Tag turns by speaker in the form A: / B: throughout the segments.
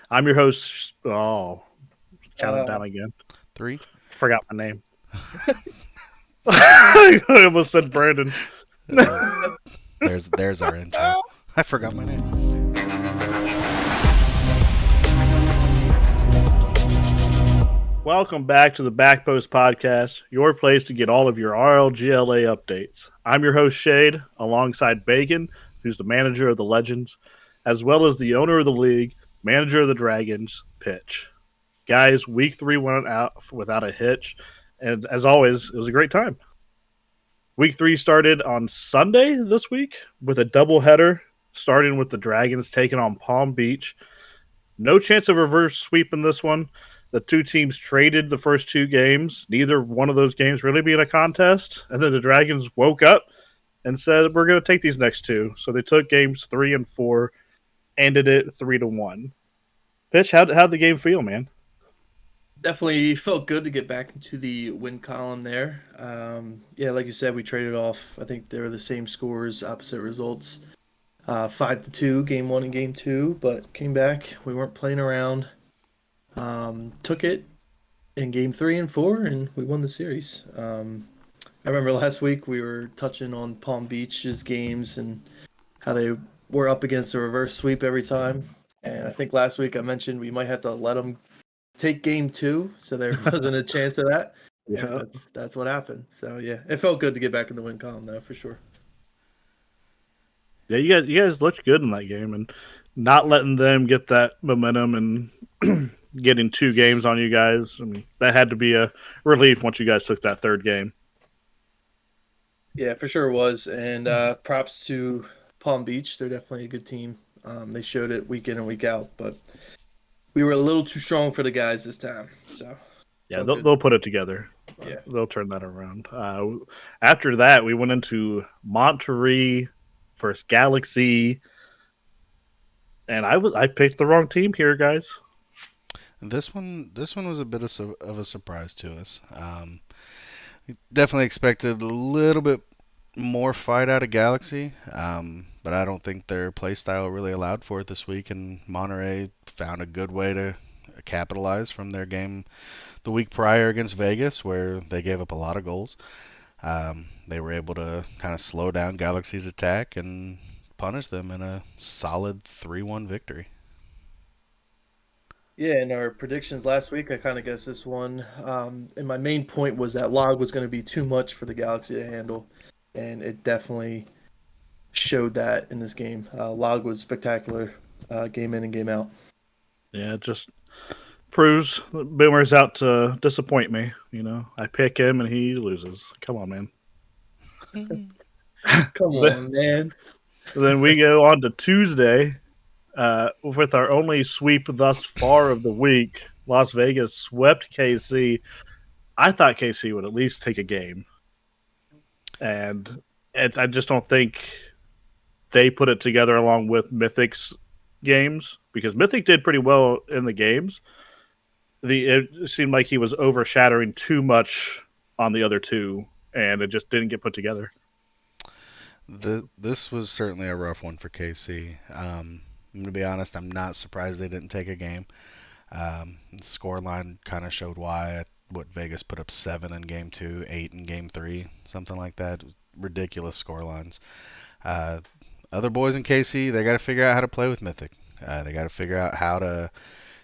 A: I'm your host. Oh, count it
B: Uh,
A: down again.
C: Three.
A: Forgot my name. I almost said Brandon.
C: Uh, there's our intro. I forgot my name.
A: Welcome back to the Back Post Podcast, your place to get all of your RLGLA updates. I'm your host, Shade, alongside Bacon, who's the manager of the Legends, as well as the owner of the league, manager of the Dragons, Pitch. Guys, week 3 went out without a hitch, and as always, it was a great time. Week 3 started on Sunday this week with a doubleheader, starting with the Dragons taking on Palm Beach. No chance of reverse sweep in this one. The two teams traded the first two games, neither one of those games really being a contest. And then the Dragons woke up and said, "We're going to take these next two." So they took games 3 and 4, ended it 3-1. Pitch, how'd the game feel, man?
B: Definitely felt good to get back into the win column there. Yeah, like you said, we traded off. I think they were the same scores, opposite results. 5-2, game one and game two, but came back. We weren't playing around. Took it in game three and four, and we won the series. I remember last week we were touching on Palm Beach's games and how they were up against a reverse sweep every time. And I think last week I mentioned we might have to let them take game two, so there wasn't a chance of that. And
A: Yeah.
B: that's what happened. So yeah, it felt good to get back in the win column though, for sure.
A: Yeah, you guys looked good in that game, and not letting them get that momentum and getting two games on you guys. I mean, that had to be a relief once you guys took that third game.
B: Yeah, for sure it was. And props to Palm Beach. They're definitely a good team. They showed it week in and week out, but we were a little too strong for the guys this time. So
A: Yeah,
B: felt
A: they'll,
B: good.
A: they'll put it together.
B: Yeah.
A: They'll turn that around. After that, we went into Monterey versus Galaxy, and I picked the wrong team here, guys.
C: This one was a bit of a surprise to us. We definitely expected a little bit more fight out of Galaxy, but I don't think their play style really allowed for it this week. And Monterey found a good way to capitalize from their game the week prior against Vegas, where they gave up a lot of goals. They were able to kind of slow down Galaxy's attack and punish them in a solid 3-1 victory.
B: Yeah, in our predictions last week, I kind of guessed this one. And my main point was that log was going to be too much for the Galaxy to handle, and it definitely showed that in this game. Log was spectacular, game in and game out.
A: Yeah, it just proves that Boomer's out to disappoint me. I pick him and he loses. Come on, man.
B: Come on, man.
A: Then we go on to Tuesday with our only sweep thus far of the week. Las Vegas swept KC. I thought KC would at least take a game, and I just don't think they put it together along with Mythic's games, because Mythic did pretty well in the games. It seemed like he was overshadowing too much on the other two, and it just didn't get put together.
C: This was certainly a rough one for KC. I'm going to be honest, I'm not surprised they didn't take a game. The scoreline kind of showed why. What, Vegas put up 7 in game 2, 8 in game 3, something like that. Ridiculous scorelines. Uh, Other boys in KC, they got to figure out how to play with Mythic. They got to figure out how to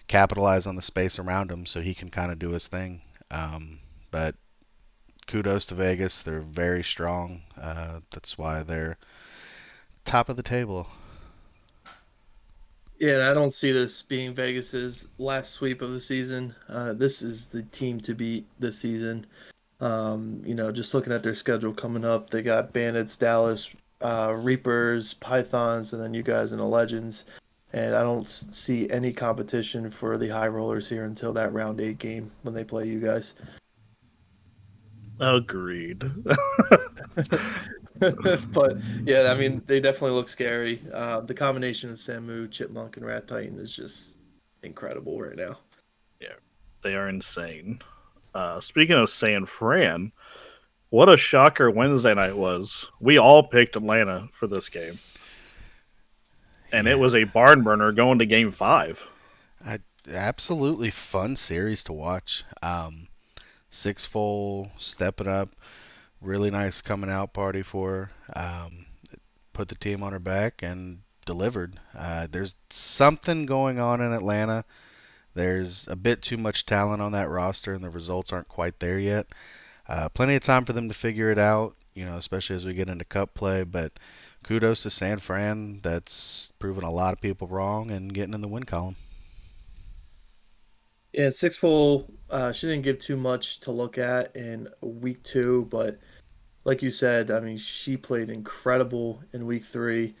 C: capitalize on the space around him so he can kind of do his thing. But kudos to Vegas. They're very strong. That's why they're top of the table.
B: Yeah, and I don't see this being Vegas's last sweep of the season. This is the team to beat this season. Just looking at their schedule coming up, they got Bandits, Dallas, Reapers, Pythons, and then you guys in the Legends. And I don't see any competition for the high rollers here until that round eight game when they play you guys.
A: Agreed.
B: But yeah, I mean, they definitely look scary. The combination of Samu, Chipmunk, and Rat Titan is just incredible right now.
A: Yeah, they are insane. Speaking of San Fran, what a shocker Wednesday night was. We all picked Atlanta for this game, and it
C: Yeah.
A: was a barn burner going to game 5.
C: I, absolutely fun series to watch. Six full stepping up, really nice coming out party for her. Put the team on her back and delivered. There's something going on in Atlanta. There's a bit too much talent on that roster, and the results aren't quite there yet. Plenty of time for them to figure it out, especially as we get into cup play. But kudos to San Fran. That's proven a lot of people wrong and getting in the win column.
B: Yeah, six full. She didn't give too much to look at in week two, but like you said, I mean, she played incredible in week three,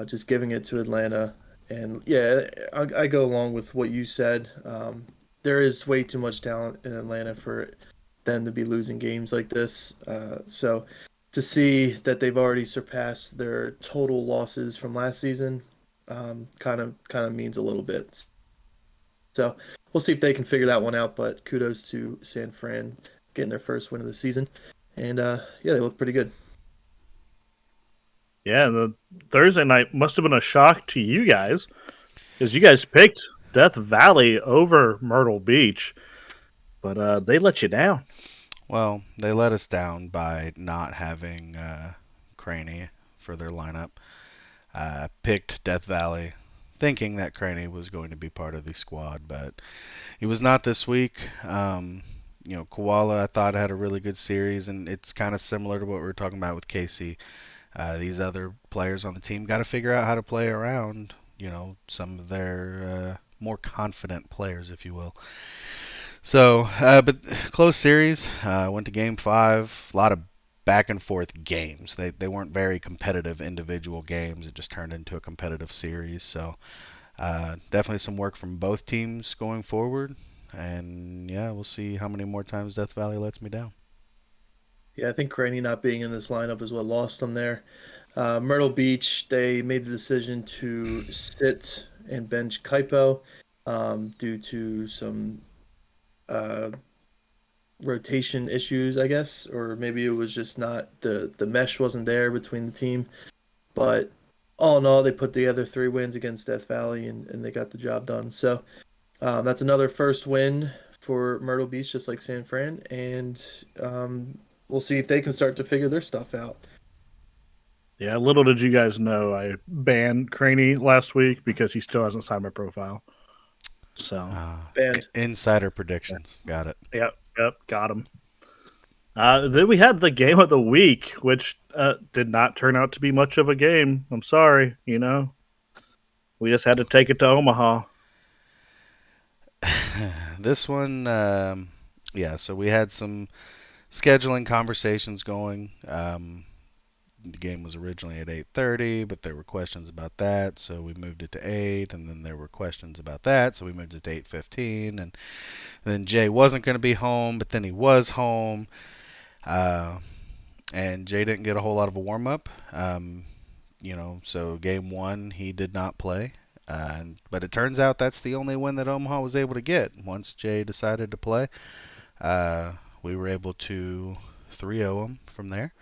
B: just giving it to Atlanta. And yeah, I go along with what you said. There is way too much talent in Atlanta for them to be losing games like this. So to see that they've already surpassed their total losses from last season, kind of means a little bit. So we'll see if they can figure that one out. But kudos to San Fran getting their first win of the season, and yeah, they look pretty good.
A: Yeah, the Thursday night must have been a shock to you guys because you guys picked Death Valley over Myrtle Beach, but they let you down.
C: Well, they let us down by not having Craney for their lineup. Picked Death Valley, thinking that Craney was going to be part of the squad, but he was not this week. Koala I thought had a really good series, and it's kind of similar to what we were talking about with Casey. These other players on the team got to figure out how to play around, some of their more confident players, if you will. So, but close series. Went to game five. A lot of back and forth games. They weren't very competitive individual games. It just turned into a competitive series. So, definitely some work from both teams going forward. And yeah, we'll see how many more times Death Valley lets me down.
B: Yeah, I think Craney not being in this lineup is what lost them there. Myrtle Beach, they made the decision to sit and bench Kaipo due to some uh, rotation issues, I guess, or maybe it was just not the mesh wasn't there between the team. But all in all, they put together 3 wins against Death Valley and they got the job done. So that's another first win for Myrtle Beach, just like San Fran, and we'll see if they can start to figure their stuff out.
A: Yeah, little did you guys know I banned Craney last week because he still hasn't signed my profile. So,
B: Band.
C: Insider predictions. Got it.
A: yep, got him. Then we had the game of the week, which did not turn out to be much of a game. I'm sorry, we just had to take it to Omaha.
C: This one, yeah, so we had some scheduling conversations going. The game was originally at 8:30, but there were questions about that, so we moved it to 8, and then there were questions about that, so we moved it to 8:15, and then Jay wasn't going to be home, but then he was home, uh, and Jay didn't get a whole lot of a warm up. So game one he did not play. But it turns out that's the only win that Omaha was able to get. Once Jay decided to play, we were able to 3-0 him from there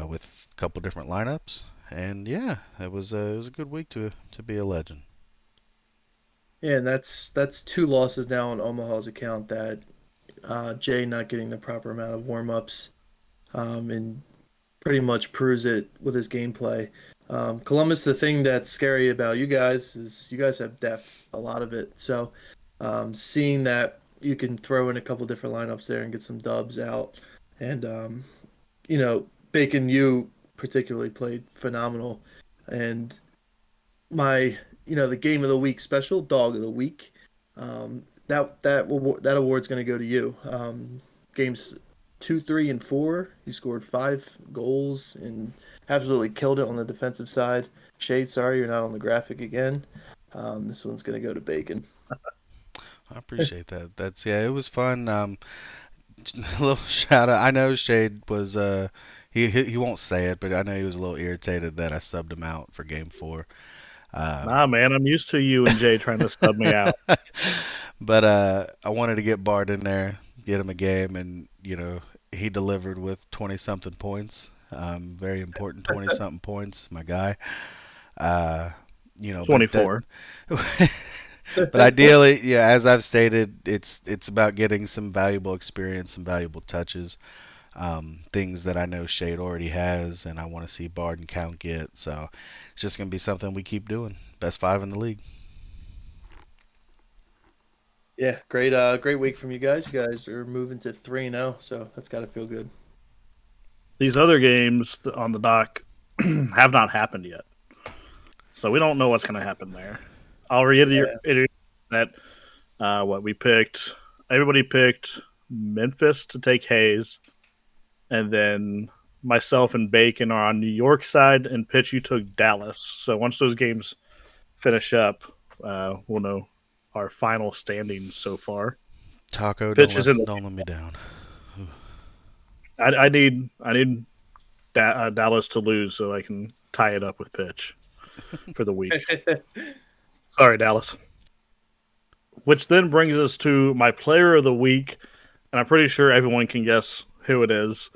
C: with a couple different lineups. And yeah, it was a good week to be a legend.
B: Yeah, and that's 2 losses now on Omaha's account that Jay not getting the proper amount of warm-ups and pretty much proves it with his gameplay. Columbus, the thing that's scary about you guys is you guys have depth, a lot of it. So seeing that you can throw in a couple different lineups there and get some dubs out, and Bacon, you particularly played phenomenal, and my the game of the week special dog of the week. That award's going to go to you. Games 2, 3, and 4, you scored 5 goals and absolutely killed it on the defensive side. Shade, sorry you're not on the graphic again. This one's going to go to Bacon.
C: I appreciate that. Yeah, it was fun. A little shout out. I know Shade was he won't say it, but I know he was a little irritated that I subbed him out for game four.
A: Nah, man, I'm used to you and Jay trying to sub me out.
C: But I wanted to get Bart in there, get him a game, and he delivered with 20 something points. Very important 20 something points, my guy. But
A: 24.
C: But ideally, yeah, as I've stated, it's about getting some valuable experience, some valuable touches, things that I know Shade already has, and I want to see Bard and Count get. So it's just gonna be something we keep doing. Best five in the league.
B: Yeah, great week from you guys. You guys are moving to 3-0, so that's got to feel good.
A: These other games on the dock have not happened yet, so we don't know what's going to happen there. I'll reiterate that what we picked. Everybody picked Memphis to take Hayes, and then myself and Bacon are on New York side, and Pitch, you took Dallas. So once those games finish up, we'll know our final standings so far.
C: Taco,
A: Pitch is in the.
C: don't let me down.
A: I need Dallas to lose so I can tie it up with Pitch for the week. Sorry, Dallas. Which then brings us to my player of the week, and I'm pretty sure everyone can guess who it is.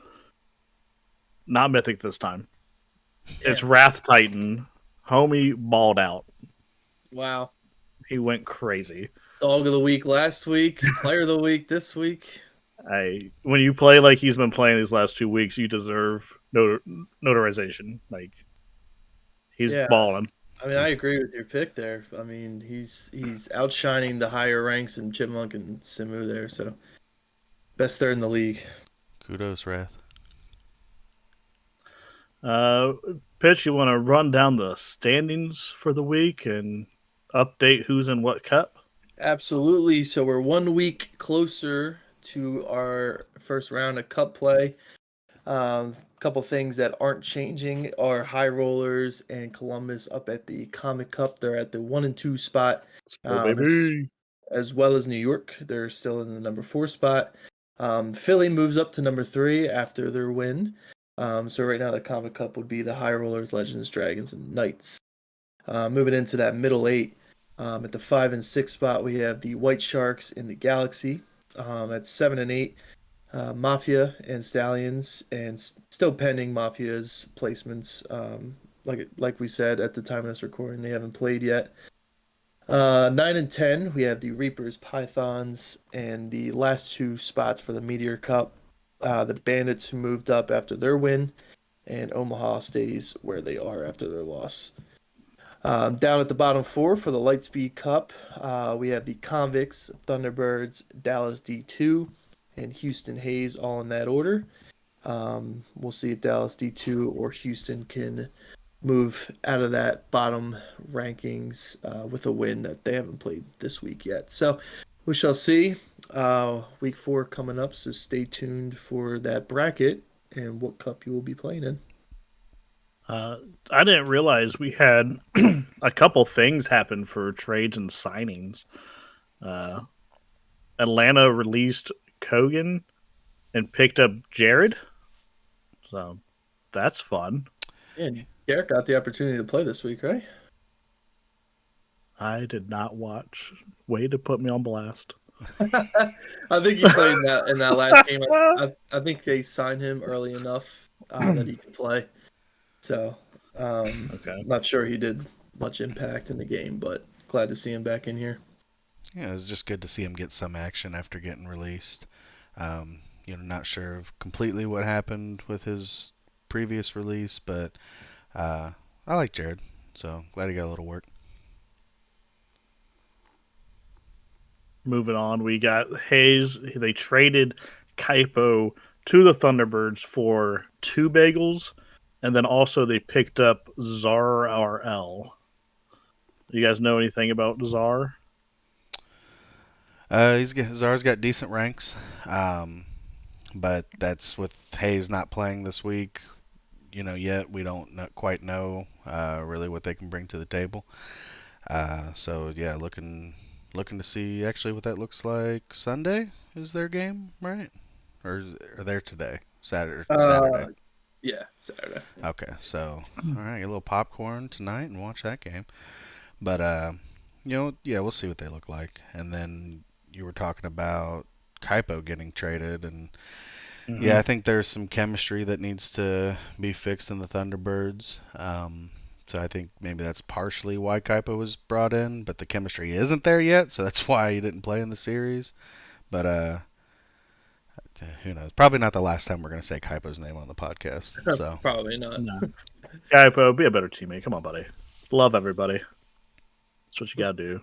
A: Not Mythic this time. It's Wrath Titan. Homie balled out.
B: Wow.
A: He went crazy.
B: Dog of the week last week, player of the week this week.
A: When you play like he's been playing these last 2 weeks, you deserve notarization. Like he's balling.
B: I mean, I agree with your pick there. I mean, he's outshining the higher ranks in Chipmunk and Simu there. So best third in the league.
C: Kudos, Wrath.
A: Pitch, you want to run down the standings for the week and update who's in what cup?
B: Absolutely. So we're 1 week closer to our first round of cup play. Couple things that aren't changing are High Rollers and Columbus up at the Comic Cup. They're at the 1 and 2 spot.
A: Baby.
B: As well as New York. They're still in the number 4 spot. Philly moves up to number 3 after their win. So right now the Comic Cup would be the High Rollers, Legends, Dragons, and Knights. Moving into that middle 8. At the 5 and 6 spot, we have the White Sharks in the Galaxy. At 7 and 8, Mafia and Stallions, and still pending Mafia's placements. Like we said at the time of this recording, they haven't played yet. 9 and 10, we have the Reapers, Pythons, and the last 2 spots for the Meteor Cup. The Bandits who moved up after their win, and Omaha stays where they are after their loss. Down at the bottom 4 for the Lightspeed Cup, we have the Convicts, Thunderbirds, Dallas D2, and Houston Hayes, all in that order. We'll see if Dallas D2 or Houston can move out of that bottom rankings with a win that they haven't played this week yet. So we shall see. Week 4 coming up, so stay tuned for that bracket and what cup you will be playing in.
A: I didn't realize we had a couple things happen for trades and signings. Atlanta released Kogan and picked up Jared. So that's fun.
B: And Garrett got the opportunity to play this week, right?
A: I did not watch. Way to put me on blast.
B: I think he played in that last game. I think they signed him early enough that he could play. So,
A: Okay.
B: I'm not sure he did much impact in the game, but glad to see him back in here.
C: Yeah, it was just good to see him get some action after getting released. Not sure of completely what happened with his previous release, but I like Jared, so glad he got a little work.
A: Moving on, we got Hayes. They traded Kaipo to the Thunderbirds for 2 bagels, and then also they picked up Zar RL. You guys know anything about Zar?
C: Zar's got decent ranks, but that's with Hayes not playing this week. Yet we don't quite know really what they can bring to the table. So yeah, looking to see actually what that looks like. Sunday is their game, right? Or are they today? Saturday.
B: Yeah, Saturday.
C: Okay, so all right, get a little popcorn tonight and watch that game. But yeah, we'll see what they look like. And then you were talking about Kaipo getting traded, and yeah, I think there's some chemistry that needs to be fixed in the Thunderbirds. So I think maybe that's partially why Kaipa was brought in, but the chemistry isn't there yet, so that's why he didn't play in the series. But who knows? Probably not the last time we're gonna say Kaipa's name on the podcast. So
B: Probably not.
A: No. Gaipo, be a better teammate. Come on, buddy. Love everybody. That's what you got to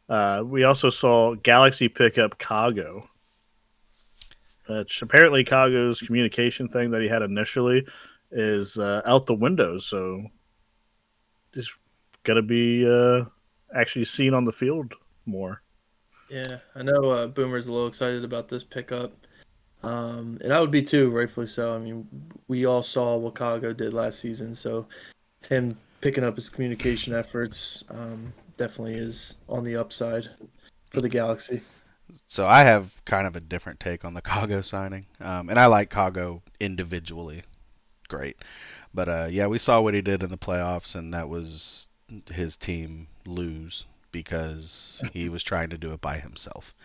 A: do. We also saw Galaxy pick up Kago. Which apparently Kago's communication thing that he had initially is out the window. So he's going to be actually seen on the field more.
B: Yeah, I know Boomer's a little excited about this pickup. And I would be too, rightfully so. I mean, we all saw what Kago did last season, so him picking up his communication efforts definitely is on the upside for the Galaxy.
C: So I have kind of a different take on the Kago signing, and I like Kago individually, great, but yeah, we saw what he did in the playoffs, and that was his team lose because he was trying to do it by himself.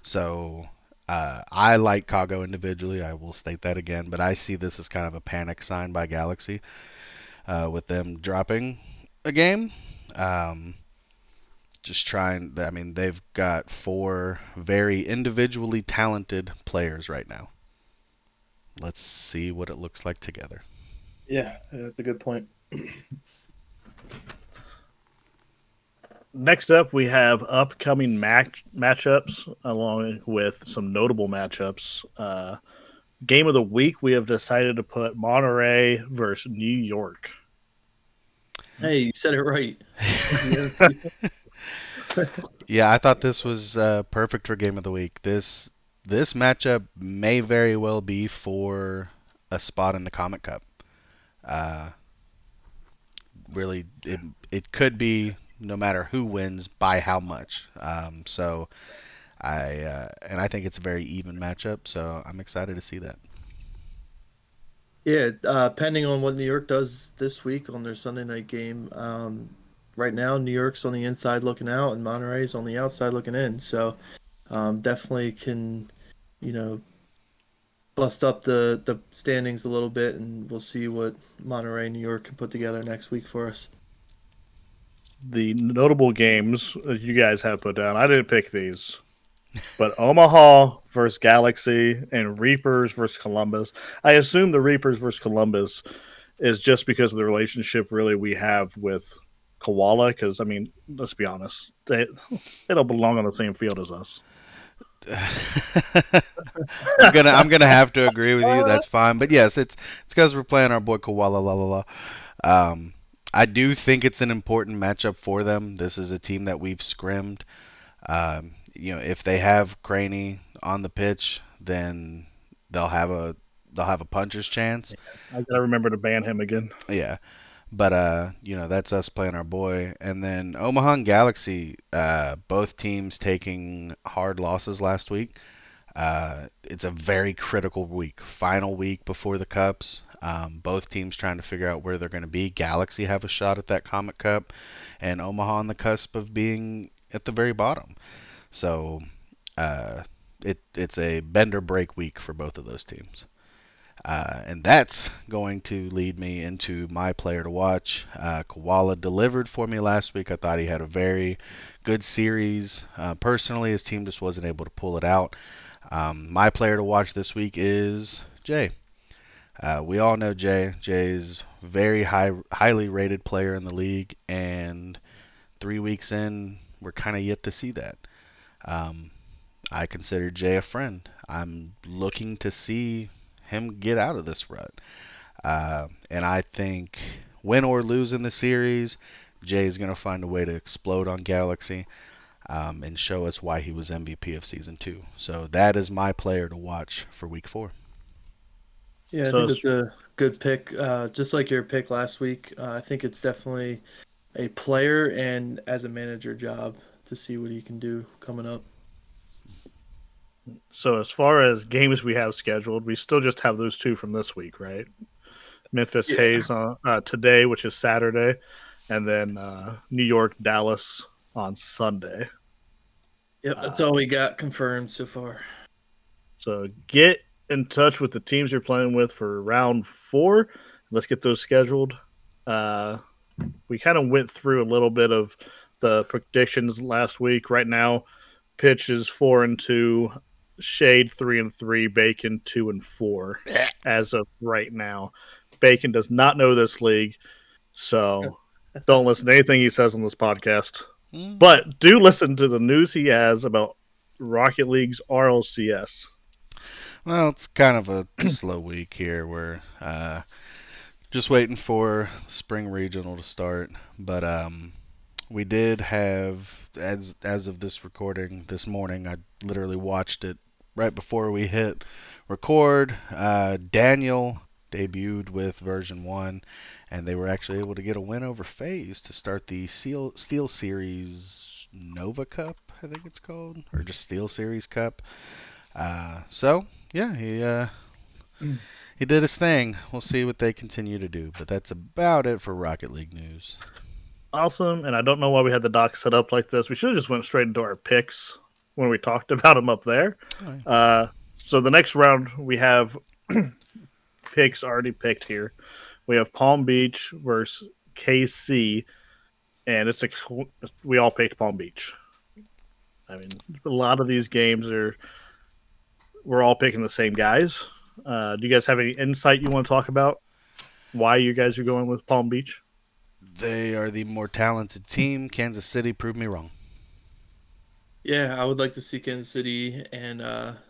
C: So I like Kago individually. I will state that again, but I see this as kind of a panic sign by Galaxy with them dropping a game. Just trying. I mean, they've got 4 very individually talented players right now. Let's see what it looks like together.
B: Yeah, that's a good point.
A: Next up, we have upcoming matchups along with some notable matchups. Game of the week, we have decided to put Monterey versus New York.
B: Hey, you said it right.
C: Yeah, I thought this was perfect for game of the week. This matchup may very well be for a spot in the Comet Cup. Uh, really, it could be no matter who wins by how much. So I think it's a very even matchup. So I'm excited to see that.
B: Yeah, depending on what New York does this week on their Sunday night game. Right now, New York's on the inside looking out, and Monterey's on the outside looking in. So definitely can, you know, bust up the standings a little bit, and we'll see what Monterey, New York can put together next week for us.
A: The notable games you guys have put down, I didn't pick these, but Omaha versus Galaxy and Reapers versus Columbus. I assume the Reapers versus Columbus is just because of the relationship really we have with Koala. Because I mean, let's be honest, they don't belong on the same field as us.
C: I'm gonna have to agree with you. That's fine. But yes, it's because we're playing our boy Koala la la la. I do think it's an important matchup for them. This is a team that we've scrimmed. If they have Craney on the pitch, then they'll have a puncher's chance.
A: I gotta remember to ban him again.
C: Yeah. But that's us playing our boy. And then Omaha and Galaxy, both teams taking hard losses last week. It's a very critical week, final week before the Cups. Both teams trying to figure out where they're going to be. Galaxy have a shot at that Comet Cup, and Omaha on the cusp of being at the very bottom. So it's a bend or break week for both of those teams. And that's going to lead me into my player to watch. Koala delivered for me last week. I thought he had a very good series. Personally, his team just wasn't able to pull it out. My player to watch this week is Jay. We all know Jay. Jay's very highly rated player in the league, and 3 weeks in, we're kind of yet to see that. I consider Jay a friend. I'm looking to see him get out of this rut. And I think win or lose in the series, Jay's going to find a way to explode on Galaxy and show us why he was MVP of Season 2. So that is my player to watch for Week 4.
B: Yeah, I think that's a good pick. Just like your pick last week, I think it's definitely a player and as a manager job to see what he can do coming up.
A: So as far as games we have scheduled, we still just have those 2 from this week, right? Memphis
B: Yeah.
A: Hayes on today, which is Saturday, and then New York Dallas on Sunday.
B: Yep, that's all we got confirmed so far.
A: So get in touch with the teams you're playing with for round 4. Let's get those scheduled. we kind of went through a little bit of the predictions last week. Right now, Pitch is 4-2, Shade 3-3, Bacon 2-4 as of right now. Bacon does not know this league, so don't listen to anything he says on this podcast.
C: Mm.
A: But do listen to the news he has about Rocket League's RLCS.
C: Well, it's kind of a slow week here. We're just waiting for spring regional to start, but we did have, as of this recording this morning, I literally watched it right before we hit record. Daniel debuted with version 1, and they were actually able to get a win over FaZe to start the Steel Series Nova Cup, I think it's called, or just Steel Series Cup. So yeah, he did his thing. We'll see what they continue to do, but that's about it for Rocket League news.
A: Awesome, and I don't know why we had the doc set up like this. We should have just went straight into our picks when we talked about them up there.
C: Oh, yeah.
A: So the next round we have picks already picked here. We have Palm Beach versus KC, and we all picked Palm Beach. I mean, a lot of these games we're all picking the same guys. Do you guys have any insight you want to talk about? Why you guys are going with Palm Beach?
C: They are the more talented team. Kansas City proved me wrong.
B: Yeah, I would like to see Kansas City and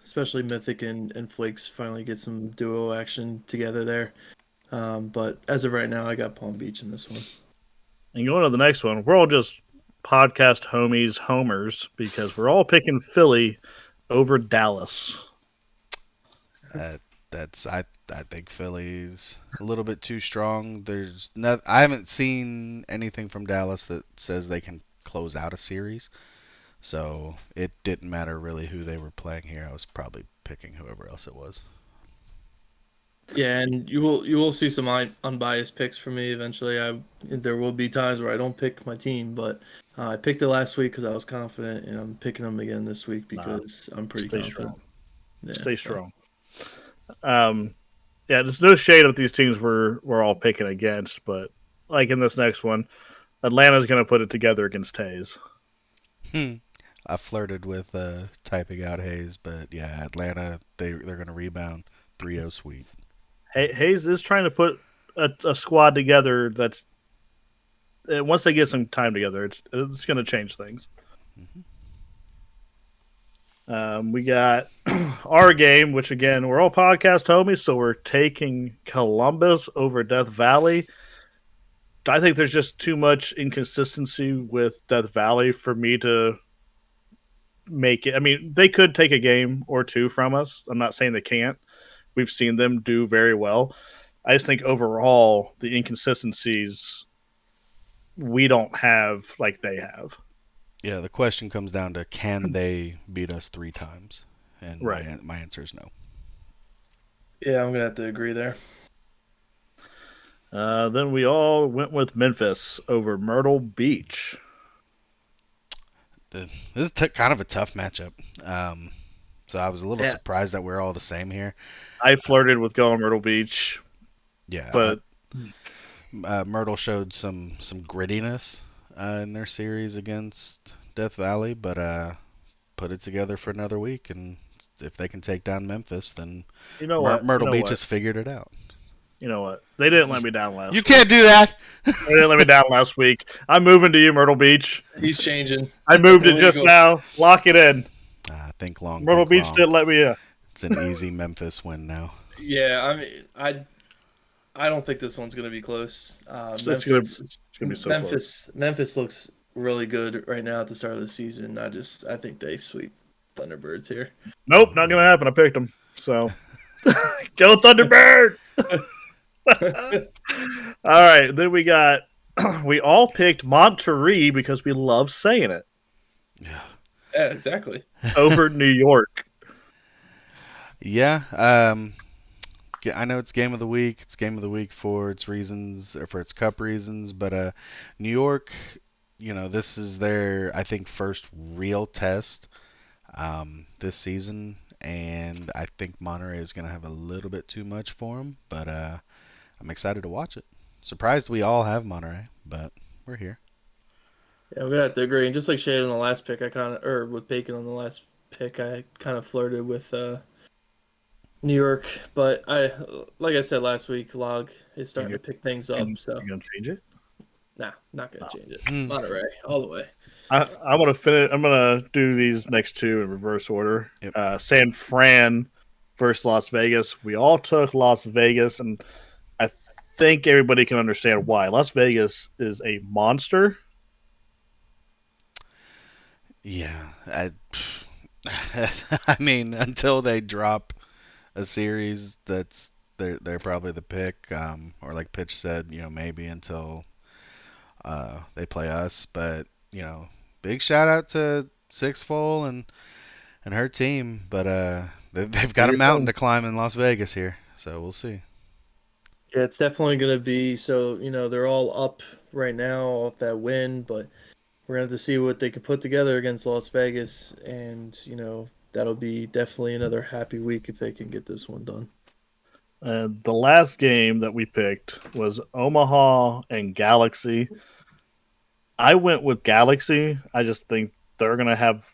B: especially Mythic and Flakes finally get some duo action together there. But as of right now, I got Palm Beach in this one.
A: And going to the next one, we're all just podcast homies, homers, because we're all picking Philly over Dallas.
C: I think Philly's a little bit too strong. I haven't seen anything from Dallas that says they can close out a series. So it didn't matter really who they were playing here. I was probably picking whoever else it was.
B: Yeah, and you will see some unbiased picks from me eventually. There will be times where I don't pick my team, but I picked it last week because I was confident, and I'm picking them again this week because I'm pretty
A: Stay
B: confident.
A: strong.
B: Yeah,
A: Stay
B: so.
A: strong. Yeah, there's no shade of these teams we're all picking against, but like in this next one, Atlanta's going to put it together against Hayes.
C: I flirted with typing out Hayes, but yeah, Atlanta, they're going to rebound 3-0 sweep.
A: Hayes is trying to put a squad together that's once they get some time together, it's going to change things.
C: Mm-hmm.
A: We got our game, which again, we're all podcast homies, so we're taking Columbus over Death Valley. I think there's just too much inconsistency with Death Valley for me to make it. I mean, they could take a game or two from us. I'm not saying they can't. We've seen them do very well. I just think overall, the inconsistencies we don't have like they have.
C: Yeah, the question comes down to can they beat us 3 times? And
A: Right.
C: my answer is no.
B: Yeah, I'm gonna have to agree there.
A: Then we all went with Memphis over Myrtle Beach.
C: This is kind of a tough matchup. So I was a little surprised that we're all the same here.
A: I flirted with going Myrtle Beach.
C: Yeah,
A: but
C: Myrtle showed some grittiness in their series against Death Valley, but put it together for another week, and if they can take down Memphis, then Myrtle Beach has figured it out.
A: You know what? They didn't let me down last week.
C: You can't do that!
A: They didn't let me down last week. I'm moving to you, Myrtle Beach.
B: He's changing.
A: I moved it just now. Lock it in.
C: Think long.
A: Myrtle Beach didn't let me in.
C: It's an easy Memphis win now.
B: Yeah, I mean, I don't think this one's going to be close.
A: It's going to be so close.
B: Memphis looks really good right now at the start of the season. I think they sweep Thunderbirds here.
A: Nope, not going to happen. I picked them. So, go Thunderbirds! All right, then we all picked Monterey because we love saying it.
C: Yeah.
B: Yeah, exactly.
A: Over New York.
C: Yeah, I know it's game of the week. It's game of the week for its reasons, or for its cup reasons. But New York, this is their, I think, first real test this season, and I think Monterey is going to have a little bit too much for them. But I'm excited to watch it. Surprised we all have Monterey, but we're here.
B: Yeah, we have to agree. And just like Shade on the last pick, I kind of, or with Bacon on the last pick, I kind of flirted with New York. But like I said last week, Log is
A: And
B: starting to pick things up. So,
A: you're gonna change it?
B: nah, not gonna
A: Oh.
B: change it.
C: Hmm.
B: Monterey, all the way.
A: I want to finish. I'm gonna do these next two in reverse order.
C: Yep.
A: San Fran versus Las Vegas. We all took Las Vegas, and I think everybody can understand why. Las Vegas is a monster.
C: Yeah, I mean, until they drop a series, they're probably the pick. Or like Pitch said, maybe until they play us. But big shout out to Six Full and her team. But they've
A: Do
C: got a
A: your
C: mountain
A: thing.
C: to climb in Las Vegas here, so we'll see.
B: Yeah, it's definitely gonna be. So they're all up right now off that win, but we're gonna have to see what they can put together against Las Vegas, and that'll be definitely another happy week if they can get this one done.
A: The last game that we picked was Omaha and Galaxy. I went with Galaxy. I just think they're going to have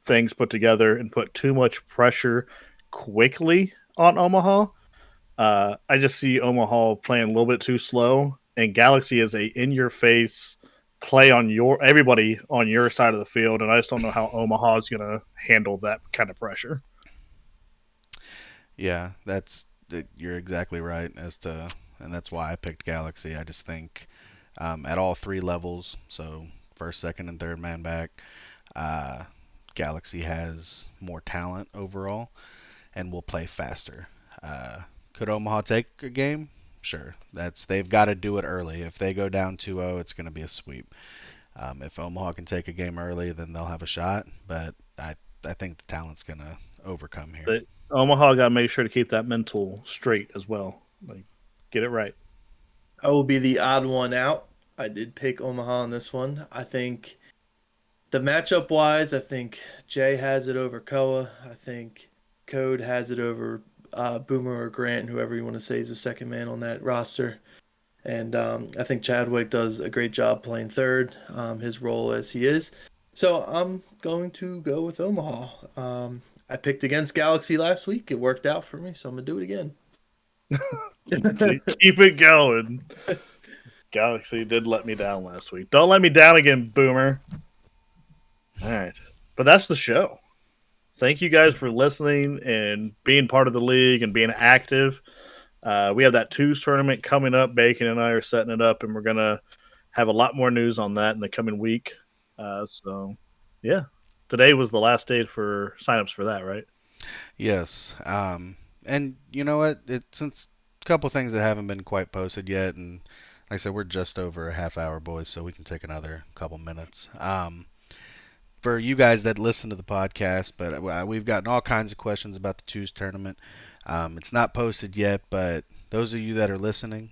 A: things put together and put too much pressure quickly on Omaha. I just see Omaha playing a little bit too slow, and Galaxy is a in-your-face play on everybody on your side of the field, and I just don't know how Omaha is going to handle that kind of pressure.
C: Yeah, you're exactly right and that's why I picked Galaxy. I just think at all three levels, so first, second, and third man back, uh, Galaxy has more talent overall and will play faster. Could Omaha take a game? Sure. They've got to do it early. If they go down 2-0, it's going to be a sweep. If Omaha can take a game early, then they'll have a shot. But I think the talent's going to overcome here.
A: But Omaha got to make sure to keep that mental straight as well. Like, get it right.
B: I will be the odd one out. I did pick Omaha on this one. I think the matchup wise, I think Jay has it over Koa. I think Code has it over Boomer or Grant, whoever you want to say is the second man on that roster. And I think Chadwick does a great job playing third, his role as he is. So I'm going to go with Omaha. I picked against Galaxy last week. It worked out for me, so I'm going to do it again.
A: Keep it going. Galaxy did let me down last week. Don't let me down again, Boomer. All right. But that's the show. Thank you guys for listening and being part of the league and being active. We have that twos tournament coming up. Bacon and I are setting it up, and we're going to have a lot more news on that in the coming week. So, yeah. Today was the last day for signups for that, right?
C: Yes. And you know what? Since a couple things that haven't been quite posted yet, and like I said, we're just over a half hour, boys, so we can take another couple minutes. For you guys that listen to the podcast, but we've gotten all kinds of questions about the twos tournament. It's not posted yet, but those of you that are listening,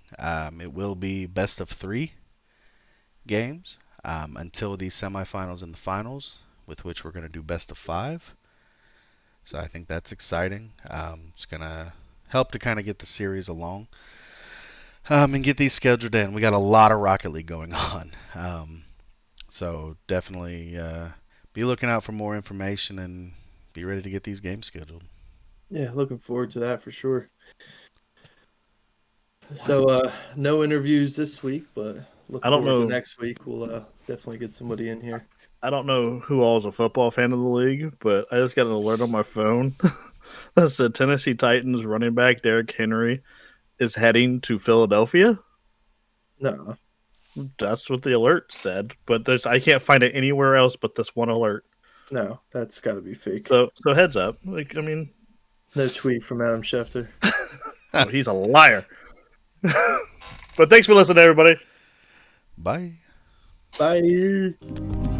C: it will be best of 3 games until the semifinals and the finals, with which we're going to do best of 5. So I think that's exciting. It's going to help to kind of get the series along and get these scheduled in. We got a lot of Rocket League going on. So definitely be looking out for more information and be ready to get these games scheduled.
B: Yeah, looking forward to that for sure. So no interviews this week, but look
A: I don't
B: forward to
A: know.
B: next week. We'll definitely get somebody in here.
A: I don't know who all is a football fan of the league, but I just got an alert on my phone that said Tennessee Titans running back Derrick Henry is heading to Philadelphia.
B: No,
A: That's what the alert said, but I can't find it anywhere else but this one alert.
B: no, that's got to be fake.
A: So heads up. Like, I mean,
B: No tweet from Adam Schefter.
A: oh, he's a liar. But thanks for listening, everybody.
C: Bye.
B: Bye.